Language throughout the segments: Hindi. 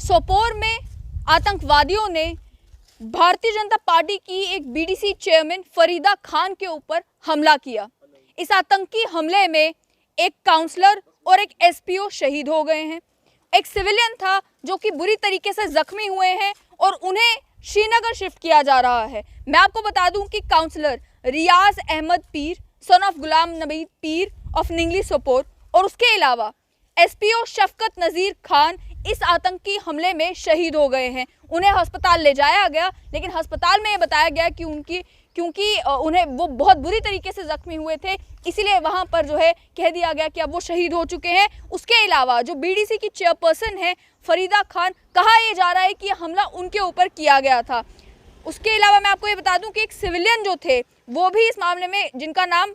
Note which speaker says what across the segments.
Speaker 1: सोपोर में आतंकवादियों ने भारतीय जनता पार्टी की एक बीडीसी चेयरमैन फरीदा खान के ऊपर हमला किया। इस आतंकी हमले में एक काउंसलर और एक एसपीओ शहीद हो गए हैं। एक सिविलियन था जो कि बुरी तरीके से जख्मी हुए हैं और उन्हें श्रीनगर शिफ्ट किया जा रहा है। मैं आपको बता दूं कि counsellor Riyaz Ahmad Pir son of Ghulam Nabi Pir of Ningli Sopore और उसके अलावा एसपीओ शफकत नज़ीर खान इस आतंकी हमले में शहीद हो गए हैं। उन्हें अस्पताल ले जाया गया, लेकिन अस्पताल में ये बताया गया कि क्योंकि उन्हें वो बहुत बुरी तरीके से जख्मी हुए थे, इसीलिए वहां पर जो है कह दिया गया कि अब वो शहीद हो चुके हैं। उसके अलावा जो बीडीसी की चेयरपर्सन है फरीदा खान, कहा यह जा रहा है कि हमला उनके ऊपर किया गया था। उसके अलावा मैं आपको ये बता दूं कि एक सिविलियन जो थे वो भी इस मामले में, जिनका नाम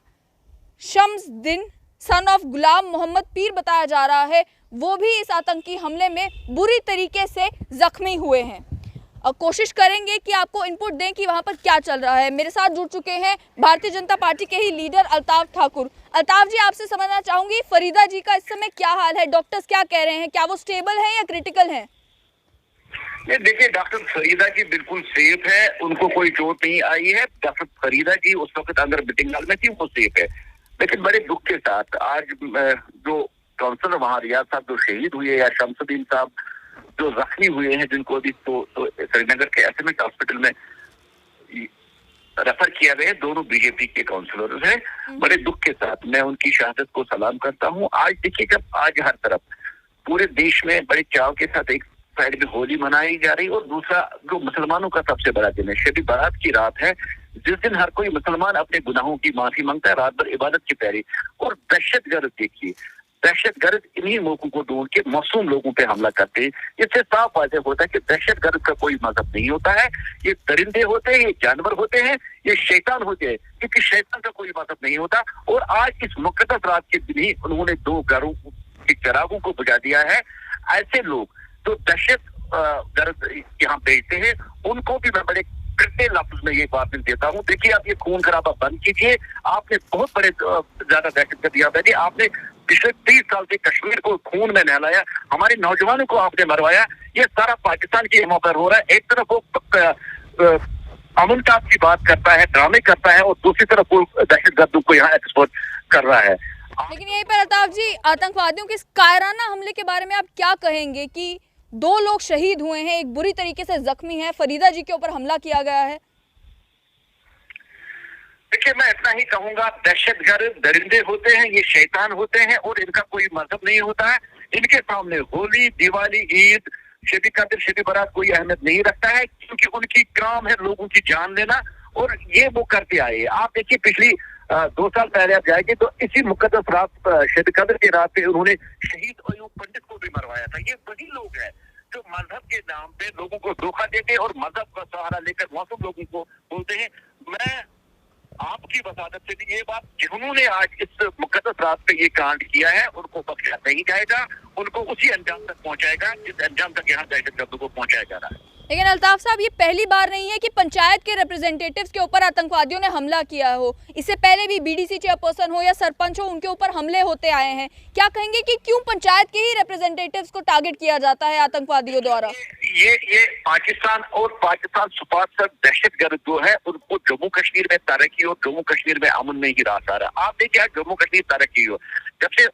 Speaker 1: शम्सुद्दीन सन ऑफ गुलाम मोहम्मद पीर बताया जा रहा है, वो भी इस आतंकी हमले में बुरी तरीके से जख्मी हुए हैं। और कोशिश करेंगे कि आपको इनपुट दें कि वहाँ पर क्या चल रहा है। मेरे साथ जुड़ चुके हैं भारतीय जनता पार्टी के ही लीडर अल्ताफ ठाकुर। अल्ताफ जी, आपसे समझना चाहूंगी फरीदा जी का इस समय क्या हाल है, डॉक्टर्स क्या कह रहे हैं, क्या वो स्टेबल हैं या क्रिटिकल हैं?
Speaker 2: देखिए, डॉक्टर फरीदा जी बिल्कुल सेफ है, उनको कोई चोट नहीं आई है। डॉक्टर फरीदा जी उस वक्त अंदर मीटिंग हॉल में थी, वो सेफ है। लेकिन बड़े दुख के साथ आज जो काउंसलर वहाँ रियाज साहब जो शहीद हुए या शमसुद्दीन साहब जो जख्मी हुए हैं, जिनको अभी तो श्रीनगर के एसएमएच हॉस्पिटल में रेफर किया गया, दोनों बीजेपी के काउंसलर हैं। बड़े दुख के साथ मैं उनकी शहादत को सलाम करता हूँ। आज देखिए, जब आज हर तरफ पूरे देश में बड़े चाव के साथ एक साइड में होली मनाई जा रही और दूसरा जो मुसलमानों का सबसे बड़ा दिन है, शबी बारात की रात है, जिस दिन हर कोई मुसलमान अपने गुनाहों की माफी मांगता है, रात भर इबादत की पैरी। और दहशतगर्द देखिए, दहशतगर्द इन्हीं मौकों को ढूंढ के मासूम लोगों पे हमला करते हैं। इससे साफ वाज़ेह होता है कि दहशतगर्द का कोई मजहब नहीं होता है। ये दरिंदे होते हैं, ये जानवर होते हैं, ये शैतान होते हैं, क्योंकि शैतान का कोई मजहब नहीं होता। और आज इस मुकद्दस रात के दिन ही उन्होंने 2 घरों के चिरागों को बुझा दिया है। ऐसे लोग जो दहशतगर्द यहाँ भेजते हैं, उनको भी मैं बड़े कड़े लफ्ज में ये बात देता हूँ। देखिए, आप ये खून खराबा बंद कीजिए। आपने बहुत बड़े ज्यादा दहशतगर्द यहाँ भेजी। आपने पिछले 30 साल से कश्मीर को खून में नहलाया, हमारे नौजवानों को आपने मरवाया। ये सारा पाकिस्तान के मौका हो रहा है। एक तरफ वो अमन ताब की बात करता है, ड्रामे करता है, और दूसरी तरफ वो दहशतगर्दों को यहाँ एक्सपोर्ट कर रहा है।
Speaker 1: लेकिन यहीं पर अल्ताफ जी, आतंकवादियों के इस कायराना हमले के बारे में आप क्या कहेंगे कि 2 लोग शहीद हुए हैं, एक बुरी तरीके से जख्मी है, फरीदा जी के ऊपर हमला किया गया है?
Speaker 2: देखिए, मैं इतना ही कहूंगा, दहशतगर्द दरिंदे होते हैं, ये शैतान होते हैं और इनका कोई मजहब नहीं होता है। इनके सामने होली, दिवाली, ईद, शबी कद्र, शबी बारात कोई अहमियत नहीं रखता है, क्योंकि उनकी काम है लोगों की जान लेना, और ये वो करते आए। आप देखिए, पिछली 2 साल पहले आप जाएंगे तो इसी मुकद्दस रात शबी कद्र की रात पे उन्होंने शहीद अयूब पंडित को भी मरवाया था। ये वही लोग हैं जो मजहब के नाम पे लोगों को धोखा देते और मजहब का सहारा लेकर मासूम लोगों को बोलते हैं। मैं आपकी वसादत से भी ये बात, जिन्होंने आज इस मुकद्दस रात पे ये कांड किया है, उनको बख्शा नहीं जाएगा, उनको उसी अंजाम तक पहुंचाएगा जिस अंजाम तक यहाँ दहशतगर्दों को पहुंचाया जा रहा है।
Speaker 1: लेकिन अल्ताफ साहब, ये पहली बार नहीं है कि पंचायत के रिप्रेजेंटेटिव्स के ऊपर आतंकवादियों ने हमला किया हो। इससे पहले भी बीडीसी चेयरपर्सन हो या सरपंच हो, उनके ऊपर हमले होते आए हैं। क्या कहेंगे कि क्यों पंचायत के ही रिप्रेजेंटेटिव्स को टारगेट किया जाता है आतंकवादियों द्वारा?
Speaker 2: ये पाकिस्तान और पाकिस्तान सुपार्षद दहशतगर्द जो है, उनको जम्मू कश्मीर में तरक्की और जम्मू कश्मीर में अमन नहीं रास आ रहा। आप देखिए, जम्मू कश्मीर तरक्की हो, जब से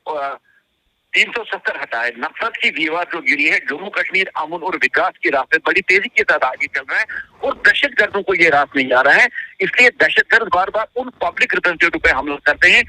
Speaker 2: 370 हटाए, नफरत की दीवार जो गिरी है, जम्मू कश्मीर अमन और विकास की राह पे बड़ी तेजी के साथ आगे चल रहा है, और दहशतगर्दों को ये रास नहीं आ रहा है। इसलिए दहशतगर्द बार बार उन पब्लिक रिप्रेजेंटेटिव पे हमला करते हैं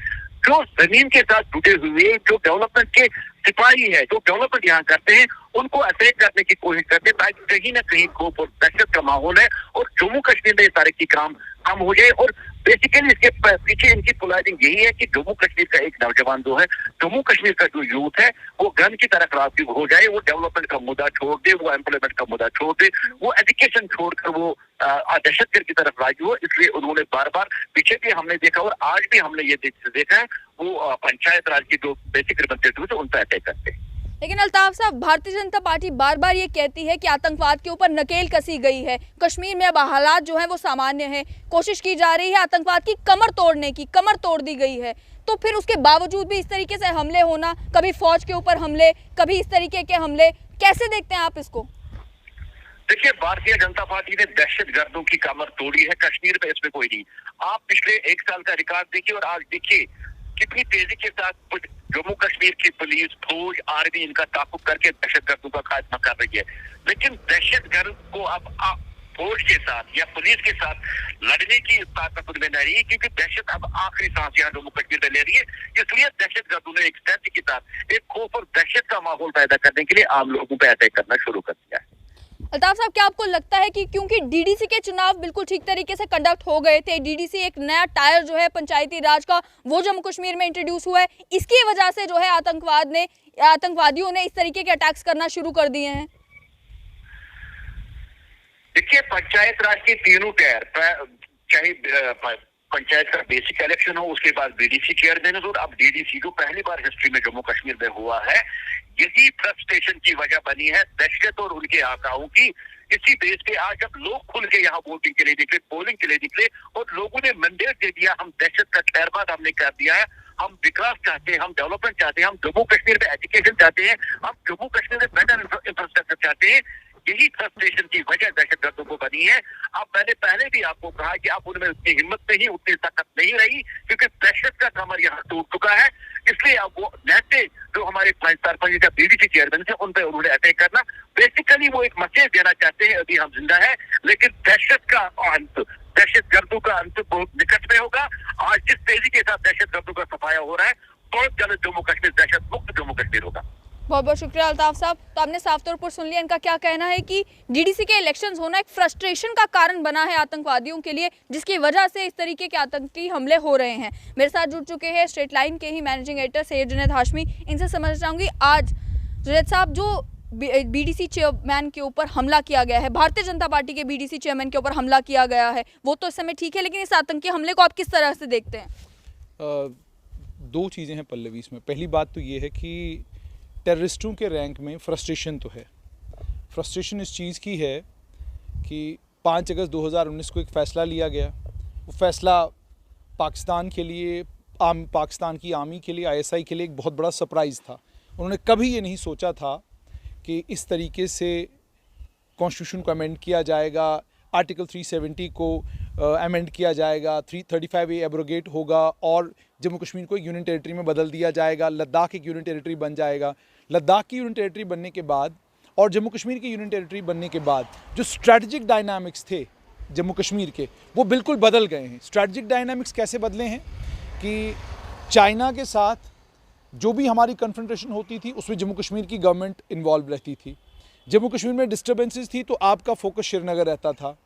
Speaker 2: जो जमीन के साथ जुटे हुए, जो डेवलपमेंट के सिपाही है, जो डेवलपमेंट यहाँ करते हैं, उनको अटैक करने की कोशिश करते हैं, ताकि कहीं ना कहीं खौफ और दहशत का माहौल है और जम्मू कश्मीर में तरक्की काम कम हो जाए। और बेसिकली इसके पीछे इनकी प्लानिंग यही है कि जम्मू कश्मीर का एक नौजवान जो है, जम्मू कश्मीर का जो यूथ है, वो गन की तरफ रास्ते हो जाए, वो डेवलपमेंट का मुद्दा छोड़ दे, वो एम्प्लॉयमेंट का मुद्दा छोड़ दे, वो एजुकेशन छोड़कर वो दहशतगर्द की तरफ राजी हो। इसलिए उन्होंने बार बार, पीछे भी हमने देखा और आज भी हमने ये देखा है, वो पंचायत राज की जो बेसिक रिप्रेजेंटेटिव है उन पर अटैक करते हैं।
Speaker 1: लेकिन अल्ताफ साहब, भारतीय जनता पार्टी बार बार ये कहती है कि आतंकवाद के ऊपर नकेल कसी गई है, कश्मीर में अब हालात जो है वो सामान्य है, कोशिश की जा रही है आतंकवाद की कमर तोड़ने की, कमर तोड़ दी गई है। तो फिर उसके बावजूद भी इस तरीके से हमले होना, कभी फौज के ऊपर हमले, कभी इस तरीके के हमले, कैसे देखते हैं आप इसको?
Speaker 2: देखिए, भारतीय जनता पार्टी ने दहशतगर्दों की कमर तोड़ी है कश्मीर में, इसमें कोई नहीं। आप पिछले 1 साल का रिकॉर्ड देखिए और आज देखिए कितनी तेजी के साथ जम्मू कश्मीर की पुलिस, फौज, आर्मी इनका ताकुब करके दहशतगर्दों का खात्मा कर रही है। लेकिन दहशतगर्द को अब फौज के साथ या पुलिस के साथ लड़ने की ताकत उनमें नहीं रही, क्योंकि दहशत अब आखिरी सांस यहाँ जम्मू कश्मीर में ले रही है। इसलिए दहशतगर्दों ने एक स्ट्रेटजी के साथ एक खौफ और दहशत का माहौल पैदा करने के लिए आम लोगों पर अटैक करना शुरू कर दिया है।
Speaker 1: अल्ताफ साहब, क्या आपको लगता है कि क्योंकि डीडीसी के चुनाव बिल्कुल ठीक तरीके से कंडक्ट हो गए थे, डीडीसी एक नया टायर जो है पंचायती राज का वो जम्मू कश्मीर में इंट्रोड्यूस हुआ है, इसकी वजह से जो है आतंकवादियों ने इस तरीके के अटैक्स करना शुरू कर दिए हैं?
Speaker 2: देखिए, पंचायत राज के तीनों टायर, चाहे पंचायत का बेसिक इलेक्शन हो, उसके बाद बीडीसी चेयरमैन हो और अब डीडीसी, जो पहली बार हिस्ट्री में जम्मू कश्मीर में हुआ है, यही फ्रस्ट्रेशन की वजह बनी है दहशत और उनके आकाओं की। इसी बेस पे आज जब लोग खुल के यहाँ वोटिंग के लिए निकले, पोलिंग के लिए निकले और लोगों ने मैंडेट दे दिया, हम दहशत का खैरबाद हमने कर दिया है, हम विकास चाहते हैं, हम डेवलपमेंट चाहते हैं, हम जम्मू कश्मीर में एजुकेशन चाहते हैं, हम जम्मू कश्मीर में बेटर इंफ्रास्ट्रक्चर चाहते हैं। यही फ्रस्ट्रेशन की वजह दहशतगर्दों को बनी है। अब मैंने पहले भी आपको कहा कि अब उनमें उतनी हिम्मत नहीं, उतनी ताकत नहीं रही, क्योंकि दहशत का कमर यहाँ टूट चुका है। इसलिए अब वो नेते जो हमारे सरपंच का बीडीसी चेयरमैन थे, उन पर उन्होंने अटैक करना, बेसिकली वो एक मैसेज देना चाहते हैं, अभी हम जिंदा है, लेकिन दहशत का अंत, दहशतगर्दों का अंत बहुत निकट में होगा। आज जिस तेजी के साथ दहशतगर्दों का सफाया हो रहा है, बहुत जल्द जम्मू कश्मीर दहशत मुक्त जम्मू कश्मीर होगा।
Speaker 1: बहुत बहुत शुक्रिया अल्ताफ साहब। तो आपने साफ तौर पर सुन लिया इनका क्या कहना है कि डीडीसी के इलेक्शंस होना एक फ्रस्ट्रेशन का कारण बना है आतंकवादियों के लिए, जिसकी वजह से इस तरीके के आतंकी हमले हो रहे हैं। मेरे साथ जुड़ चुके हैं स्ट्रेट लाइन के ही मैनेजिंग एडिटर सैयद जुनैद हाशमी। इनसे समझना चाहूँगी, आज जुनैद साहब, जो बीडीसी चेयरमैन के ऊपर हमला किया गया है, भारतीय जनता पार्टी के बीडीसी चेयरमैन के ऊपर हमला किया गया है, वो तो इस समय ठीक है, लेकिन इस आतंकी हमले को आप किस तरह से देखते हैं?
Speaker 3: दो चीज़ें हैं पल्लवी इसमें। पहली बात तो ये है कि टेररिस्टों के रैंक में फ्रस्ट्रेशन तो है। फ्रस्ट्रेशन इस चीज़ की है कि 5 अगस्त 2019 को एक फ़ैसला लिया गया। वो फ़ैसला पाकिस्तान के लिए, पाकिस्तान की आर्मी के लिए, आईएसआई के लिए एक बहुत बड़ा सरप्राइज़ था। उन्होंने कभी ये नहीं सोचा था कि इस तरीके से कॉन्स्टिट्यूशन को अमेंड किया जाएगा, आर्टिकल 370 को अमेंड किया जाएगा, 335A एब्रोगेट होगा और जम्मू कश्मीर को एक यूनियन टेरिटरी में बदल दिया जाएगा, लद्दाख एक यूनियन टेरिटरी बन जाएगा। लद्दाख की यूनियन टेरिटरी बनने के बाद और जम्मू कश्मीर की यूनियन टेरिटरी बनने के बाद जो स्ट्रैटेजिक डायनामिक्स थे जम्मू कश्मीर के, वो बिल्कुल बदल गए हैं। स्ट्रैटेजिक डायनामिक्स कैसे बदले हैं कि चाइना के साथ जो भी हमारी कन्फ्रंटेशन होती थी, उसमें जम्मू कश्मीर की गवर्नमेंट इन्वॉल्व रहती थी। जम्मू कश्मीर में डिस्टर्बेंसेस थी तो आपका फोकस श्रीनगर रहता था।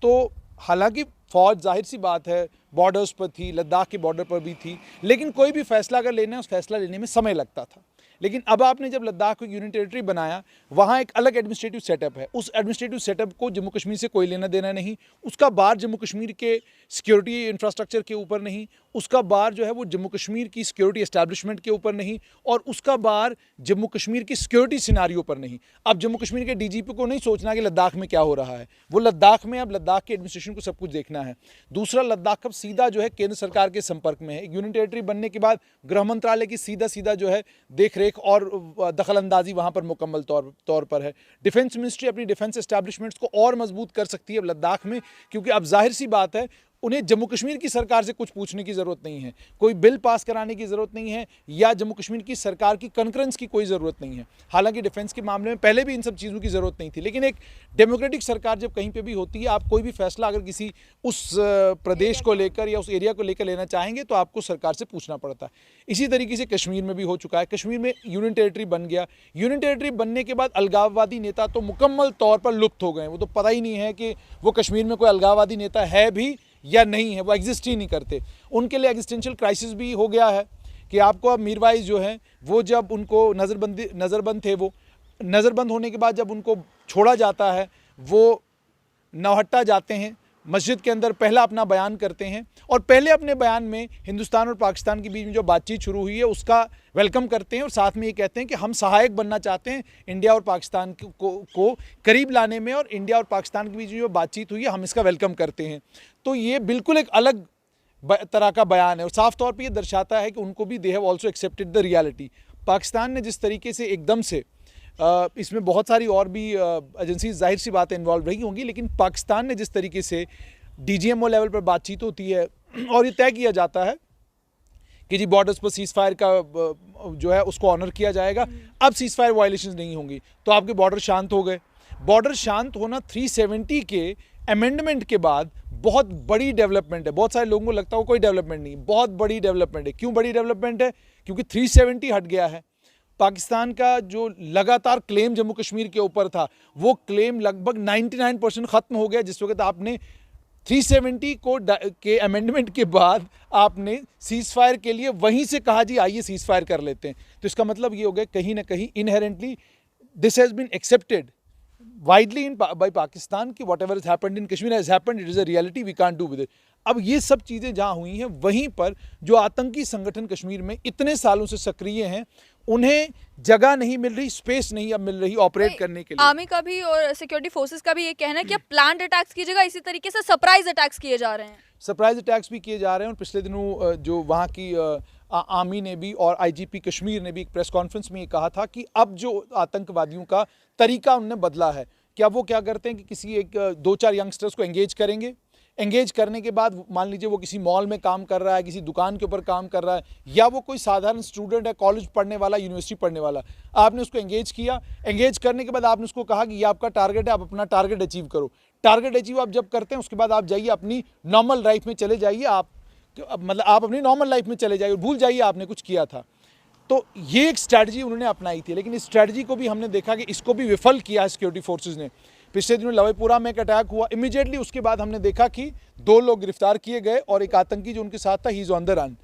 Speaker 3: तो हालांकि फ़ौज जाहिर सी बात है बॉर्डर्स पर थी, लद्दाख के बॉर्डर पर भी थी, लेकिन कोई भी फ़ैसला अगर लेना है, उस फैसला लेने में समय लगता था। लेकिन अब आपने जब लद्दाख को यूनियन टेरिटरी बनाया, वहाँ एक अलग एडमिनिस्ट्रेटिव सेटअप है। उस एडमिनिस्ट्रेटिव सेटअप को जम्मू कश्मीर से कोई लेना देना नहीं। उसका बार जम्मू कश्मीर के सिक्योरिटी इंफ्रास्ट्रक्चर के ऊपर नहीं, उसका बार जो है वो जम्मू कश्मीर की सिक्योरिटी एस्टैब्लिशमेंट के ऊपर नहीं, और उसका बार जम्मू कश्मीर की सिक्योरिटी सिनारियो पर नहीं। अब जम्मू कश्मीर के डीजीपी को नहीं सोचना कि लद्दाख में क्या हो रहा है, वो लद्दाख में अब लद्दाख के एडमिनिस्ट्रेशन को सब कुछ देखना है। दूसरा, लद्दाख अब सीधा जो है केंद्र सरकार के संपर्क में है। एक यूनियन टेरिटरी बनने के बाद गृह मंत्रालय की सीधा जो है देख रेख और दखल अंदाजी वहाँ पर मुकम्मल तौर पर है। डिफेंस मिनिस्ट्री अपनी डिफेंस एस्टैब्लिशमेंट्स को और मजबूत कर सकती है अब लद्दाख में, क्योंकि अब जाहिर सी बात है उन्हें जम्मू कश्मीर की सरकार से कुछ पूछने की ज़रूरत नहीं है, कोई बिल पास कराने की ज़रूरत नहीं है, या जम्मू कश्मीर की सरकार की कंकरेंस की कोई ज़रूरत नहीं है। हालांकि डिफेंस के मामले में पहले भी इन सब चीज़ों की ज़रूरत नहीं थी, लेकिन एक डेमोक्रेटिक सरकार जब कहीं पे भी होती है, आप कोई भी फैसला अगर किसी उस प्रदेश को लेकर या उस एरिया को लेकर लेना चाहेंगे तो आपको सरकार से पूछना पड़ता है। इसी तरीके से कश्मीर में भी हो चुका है। कश्मीर में यूनियन टेरिटरी बन गया। यूनियन टेरिटरी बनने के बाद अलगाववादी नेता तो मुकम्मल तौर पर लुप्त हो गए। वो तो पता ही नहीं है कि वो कश्मीर में कोई अलगाववादी नेता है भी या नहीं है, वो एग्जिस्ट ही नहीं करते। उनके लिए एग्जिस्टेंशियल क्राइसिस भी हो गया है कि आपको अब मीरवाइज जो है वो जब उनको नज़रबंद थे, वो नज़रबंद होने के बाद जब उनको छोड़ा जाता है, वो नौहट्टा जाते हैं, मस्जिद के अंदर पहला अपना बयान करते हैं और पहले अपने बयान में हिंदुस्तान और पाकिस्तान के बीच में जो बातचीत शुरू हुई है उसका वेलकम करते हैं और साथ में ये कहते हैं कि हम सहायक बनना चाहते हैं इंडिया और पाकिस्तान को करीब लाने में, और इंडिया और पाकिस्तान के बीच में जो बातचीत हुई है हम इसका वेलकम करते हैं। तो ये बिल्कुल एक अलग तरह का बयान है और साफ तौर पर यह दर्शाता है कि उनको भी they have also accepted the reality. Pakistan ने जिस तरीके से एकदम से इसमें बहुत सारी और भी एजेंसीज जाहिर सी बात है इन्वॉल्व रही होंगी, लेकिन पाकिस्तान ने जिस तरीके से DGMO लेवल पर बातचीत होती है और ये तय किया जाता है कि जी बॉर्डर्स पर सीज फायर का जो है उसको ऑनर किया जाएगा, अब सीज फायर वायलेशंस नहीं होंगी, तो आपके बॉर्डर शांत हो गए। बॉर्डर शांत होना 370 के अमेंडमेंट के बाद बहुत बड़ी डेवलपमेंट है। बहुत सारे लोगों को लगता है कोई डेवलपमेंट नहीं, बहुत बड़ी डेवलपमेंट है। क्यों बड़ी डेवलपमेंट है? क्योंकि 370 हट गया है। पाकिस्तान का जो लगातार क्लेम जम्मू कश्मीर के ऊपर था, वो क्लेम लगभग 99% ख़त्म हो गया, जिस वक्त आपने 370 के अमेंडमेंट के बाद आपने सीज फायर के लिए वहीं से कहा जी आइए सीज फायर कर लेते हैं। तो इसका मतलब ये हो गया कहीं ना कहीं inherently this has been accepted widely in by Pakistan कि whatever is happened in Kashmir has happened, it is a reality, we can't do with it. अब ये सब चीज़ें जहाँ हुई हैं, वहीं पर जो आतंकी संगठन कश्मीर में इतने सालों से सक्रिय हैं, उन्हें जगह नहीं मिल रही, स्पेस नहीं अब मिल रही ऑपरेट करने के लिए।
Speaker 1: आर्मी का भी और सिक्योरिटी फोर्सेस का भी ये कहना है कि अब प्लान्ड अटैक्स की जगह इसी तरीके से सरप्राइज अटैक्स किए जा रहे हैं।
Speaker 3: सरप्राइज अटैक्स भी किए जा रहे हैं। और पिछले दिनों जो वहाँ की आर्मी ने भी और IGP कश्मीर ने भी एक प्रेस कॉन्फ्रेंस में ये कहा था कि अब जो आतंकवादियों का तरीका उन्होंने बदला है कि अब वो क्या करते हैं कि किसी एक 2-4 यंगस्टर्स को एंगेज करेंगे। एंगेज करने के बाद मान लीजिए वो किसी मॉल में काम कर रहा है, किसी दुकान के ऊपर काम कर रहा है, या वो कोई साधारण स्टूडेंट है, कॉलेज पढ़ने वाला, यूनिवर्सिटी पढ़ने वाला, आपने उसको एंगेज किया। एंगेज करने के बाद आपने उसको कहा कि ये आपका टारगेट है, आप अपना टारगेट अचीव करो। टारगेट अचीव आप जब करते हैं उसके बाद आप जाइए अपनी नॉर्मल लाइफ में चले जाइए, आप मतलब आप अपनी नॉर्मल लाइफ में चले जाइए, भूल जाइए आपने कुछ किया था। तो ये एक स्ट्रैटेजी उन्होंने अपनाई थी, लेकिन इस स्ट्रैटेजी को भी हमने देखा कि इसको भी विफल किया सिक्योरिटी फोर्सेज ने। पिछले दिनों लवेपुरा में एक अटैक हुआ, इमीडिएटली उसके बाद हमने देखा कि 2 लोग गिरफ्तार किए गए और एक आतंकी जो उनके साथ था he is on the run.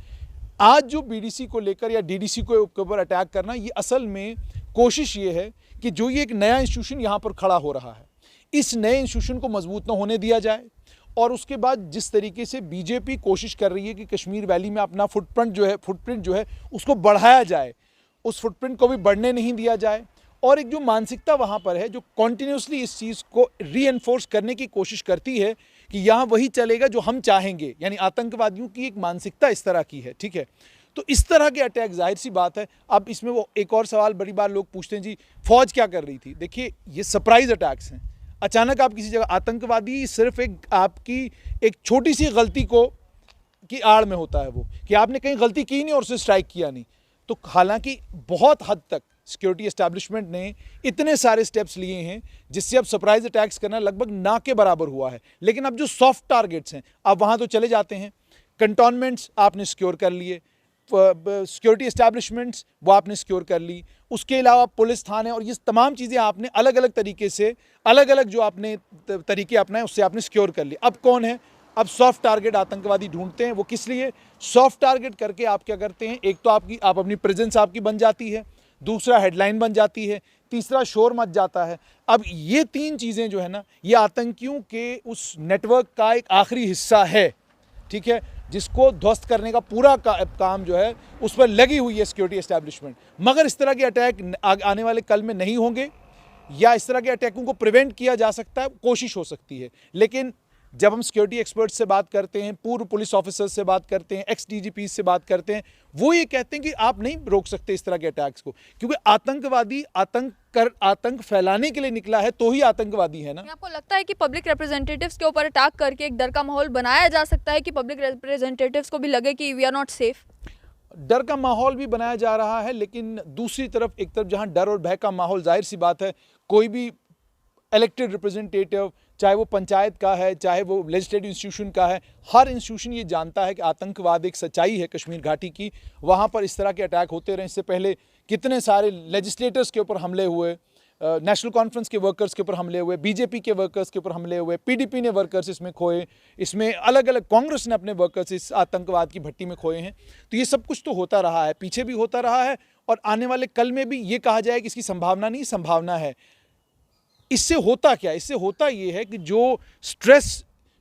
Speaker 3: आज जो BDC को लेकर या DDC को ऊपर अटैक करना, ये असल में कोशिश ये है कि जो ये एक नया इंस्टीट्यूशन यहाँ पर खड़ा हो रहा है, इस नए इंस्टीट्यूशन को मजबूत न होने दिया जाए। और उसके बाद जिस तरीके से BJP कोशिश कर रही है कि कश्मीर वैली में अपना फुटप्रिंट जो है उसको बढ़ाया जाए, उस फुटप्रिंट को भी बढ़ने नहीं दिया जाए। और एक जो मानसिकता वहाँ पर है जो कॉन्टिन्यूसली इस चीज़ को रीएनफोर्स करने की कोशिश करती है कि यहाँ वही चलेगा जो हम चाहेंगे, यानी आतंकवादियों की एक मानसिकता इस तरह की है, ठीक है। तो इस तरह के अटैक जाहिर सी बात है। अब इसमें वो एक और सवाल बड़ी बार लोग पूछते हैं जी फौज क्या कर रही थी। देखिए ये सरप्राइज अटैक्स हैं, अचानक आप किसी जगह, आतंकवादी सिर्फ एक आपकी एक छोटी सी गलती को की आड़ में होता है, वो कि आपने कहीं गलती की नहीं और उसे स्ट्राइक किया नहीं। तो हालांकि बहुत हद तक सिक्योरिटी एस्टैब्लिशमेंट ने इतने सारे स्टेप्स लिए हैं जिससे अब सरप्राइज अटैक्स करना लगभग ना के बराबर हुआ है। लेकिन अब जो सॉफ्ट टारगेट्स हैं अब वहाँ तो चले जाते हैं, कंटोनमेंट्स आपने सिक्योर कर लिए, सिक्योरिटी एस्टैब्लिशमेंट्स वो आपने सिक्योर कर ली, उसके अलावा पुलिस थाने और ये तमाम चीज़ें आपने अलग अलग तरीके से अलग अलग जो आपने तरीके अपनाए उससे आपने सिक्योर कर लिए। अब कौन है, अब सॉफ्ट टारगेट आतंकवादी ढूंढते हैं। वो किस लिए सॉफ्ट टारगेट करके आप क्या करते हैं, एक तो आप अपनी प्रेजेंस आपकी बन जाती है, दूसरा हेडलाइन बन जाती है, तीसरा शोर मच जाता है। अब ये 3 चीज़ें जो है ना, ये आतंकियों के उस नेटवर्क का एक आखिरी हिस्सा है, ठीक है, जिसको ध्वस्त करने का पूरा काम जो है उस पर लगी हुई है सिक्योरिटी एस्टैब्लिशमेंट। मगर इस तरह के अटैक आने वाले कल में नहीं होंगे, या इस तरह के अटैकों को प्रिवेंट किया जा सकता है, कोशिश हो सकती है। लेकिन जब हम सिक्योरिटी एक्सपर्ट से बात करते हैं, पूर्व पुलिस ऑफिसर्स से बात करते हैं, XDGP से बात करते हैं, वो ये कहते हैं कि आप नहीं रोक सकते इस तरह के अटैक्स को, क्योंकि आतंकवादी आतंक फैलाने के लिए निकला है तो ही आतंकवादी है ना।
Speaker 1: आपको लगता है कि पब्लिक रिप्रेजेंटेटिव्स के ऊपर अटैक करके एक डर का माहौल बनाया जा सकता है कि पब्लिक रिप्रेजेंटेटिव्स को भी लगे कि वी आर नॉट सेफ?
Speaker 3: डर का माहौल भी बनाया जा रहा है, लेकिन दूसरी तरफ एक तरफ जहां डर और भय का माहौल, जाहिर सी बात है कोई भी इलेक्टेड रिप्रेजेंटेटिव, चाहे वो पंचायत का है, चाहे वो लेजिस्लेटिव इंस्टीट्यूशन का है, हर इंस्टीट्यूशन ये जानता है कि आतंकवाद एक सच्चाई है कश्मीर घाटी की। वहाँ पर इस तरह के अटैक होते रहे। इससे पहले कितने सारे लेजिस्लेटर्स के ऊपर हमले हुए, नेशनल कॉन्फ्रेंस के वर्कर्स के ऊपर हमले हुए, BJP के वर्कर्स के ऊपर हमले हुए, PDP ने वर्कर्स इसमें खोए, इसमें अलग अलग कांग्रेस ने अपने वर्कर्स इस आतंकवाद की भट्टी में खोए हैं। तो ये सब कुछ तो होता रहा है, पीछे भी होता रहा है, और आने वाले कल में भी ये कहा जाए कि इसकी संभावना नहीं, संभावना है। इससे होता क्या, इससे होता ये है कि जो स्ट्रेस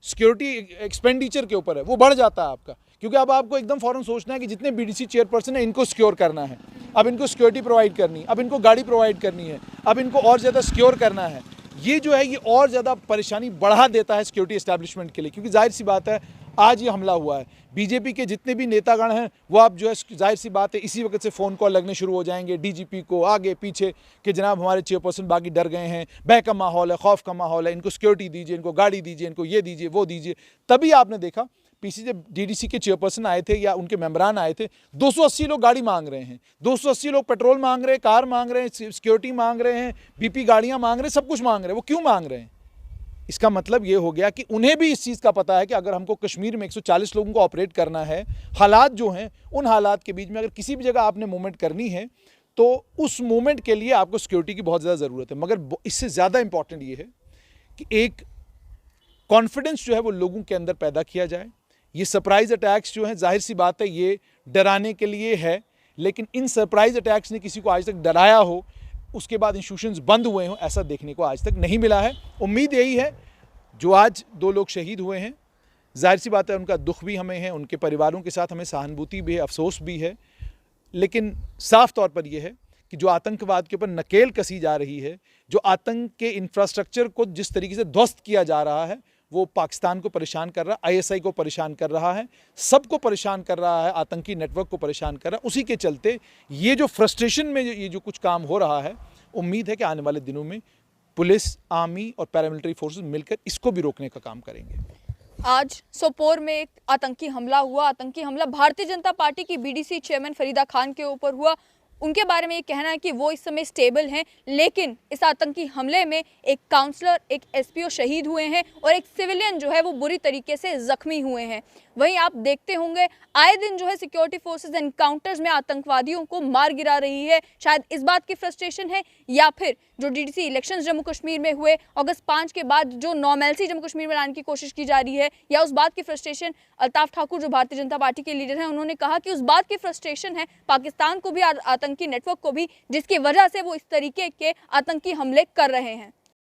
Speaker 3: सिक्योरिटी एक्सपेंडिचर के ऊपर है वो बढ़ जाता है आपका, क्योंकि अब आपको एकदम फ़ौरन सोचना है कि जितने BDC चेयरपर्सन है इनको सिक्योर करना है, अब इनको सिक्योरिटी प्रोवाइड करनी है, अब इनको गाड़ी प्रोवाइड करनी है, अब इनको और ज़्यादा सिक्योर करना है। ये जो है ये और ज़्यादा परेशानी बढ़ा देता है सिक्योरिटी एस्टैब्लिशमेंट के लिए, क्योंकि जाहिर सी बात है आज ये हमला हुआ है। बीजेपी के जितने भी नेतागण हैं वो अब जो है जाहिर सी बात है इसी वक्त से फ़ोन कॉल लगने शुरू हो जाएंगे डीजीपी को, आगे पीछे, कि जनाब हमारे चेयरपर्सन बाकी डर गए हैं, भय का माहौल है, खौफ का माहौल है, इनको सिक्योरिटी दीजिए, इनको गाड़ी दीजिए, इनको ये दीजिए, वो दीजिए। तभी आपने देखा पीछे जब डीडीसी के चेयरपर्सन आए थे या उनके मेंबरान आए थे, 280 लोग गाड़ी मांग रहे हैं, 280 लोग पेट्रोल मांग रहे हैं, कार मांग रहे हैं, सिक्योरिटी मांग रहे हैं, बीपी गाड़ियां मांग रहे हैं, सब कुछ मांग रहे हैं। वो क्यों मांग रहे हैं? इसका मतलब ये हो गया कि उन्हें भी इस चीज़ का पता है कि अगर हमको कश्मीर में 140 लोगों को ऑपरेट करना है, हालात जो हैं उन हालात के बीच में अगर किसी भी जगह आपने मूवमेंट करनी है तो उस मूवमेंट के लिए आपको सिक्योरिटी की बहुत ज़्यादा ज़रूरत है। मगर इससे ज़्यादा इंपॉर्टेंट ये है कि एक कॉन्फिडेंस जो है वो लोगों के अंदर पैदा किया जाए। ये सरप्राइज़ अटैक्स जो हैं जाहिर सी बात है ये डराने के लिए है, लेकिन इन सरप्राइज़ अटैक्स ने किसी को आज तक डराया हो, उसके बाद इंस्टीट्यूशंस बंद हुए हों, ऐसा देखने को आज तक नहीं मिला है। उम्मीद यही है, जो आज 2 लोग शहीद हुए हैं, जाहिर सी बात है उनका दुख भी हमें है, उनके परिवारों के साथ हमें सहानुभूति भी है, अफसोस भी है, लेकिन साफ तौर पर यह है कि जो आतंकवाद के ऊपर नकेल कसी जा रही है, जो आतंक के इंफ्रास्ट्रक्चर को जिस तरीके से ध्वस्त किया जा रहा है, वो पाकिस्तान को परेशान कर रहा है, आईएसआई को परेशान कर रहा है, सबको परेशान कर रहा है, आतंकी नेटवर्क को परेशान कर रहा है। उसी के चलते ये जो फ्रस्ट्रेशन में ये जो कुछ काम हो रहा है, उम्मीद है कि आने वाले दिनों में पुलिस, आर्मी और पैरामिलिट्री फोर्सेस मिलकर इसको भी रोकने का काम करेंगे।
Speaker 1: आज सोपोर में एक आतंकी हमला हुआ। आतंकी हमला भारतीय जनता पार्टी की बीडीसी चेयरमैन फरीदा खान के ऊपर हुआ। उनके बारे में ये कहना है कि वो इस समय स्टेबल हैं, लेकिन इस आतंकी हमले में एक काउंसलर, एक एसपीओ शहीद हुए हैं और एक सिविलियन जो है वो बुरी तरीके से जख्मी हुए हैं। वहीं आप देखते होंगे आए दिन जो है सिक्योरिटी फोर्सेस एनकाउंटर्स में आतंकवादियों को मार गिरा रही है। शायद इस बात की फ्रस्ट्रेशन है, या फिर जो डीडीसी इलेक्शंस जम्मू कश्मीर में हुए अगस्त 5 के बाद जो नॉर्मलसी जम्मू कश्मीर में लाने की कोशिश की जा रही है, या उस बात की फ्रस्ट्रेशन। अल्ताफ ठाकुर जो भारतीय जनता पार्टी के लीडर हैं, उन्होंने कहा कि उस बात की फ्रस्ट्रेशन है पाकिस्तान को भी, आतंकी नेटवर्क को भी, जिसकी वजह से वो इस तरीके के आतंकी हमले कर रहे हैं।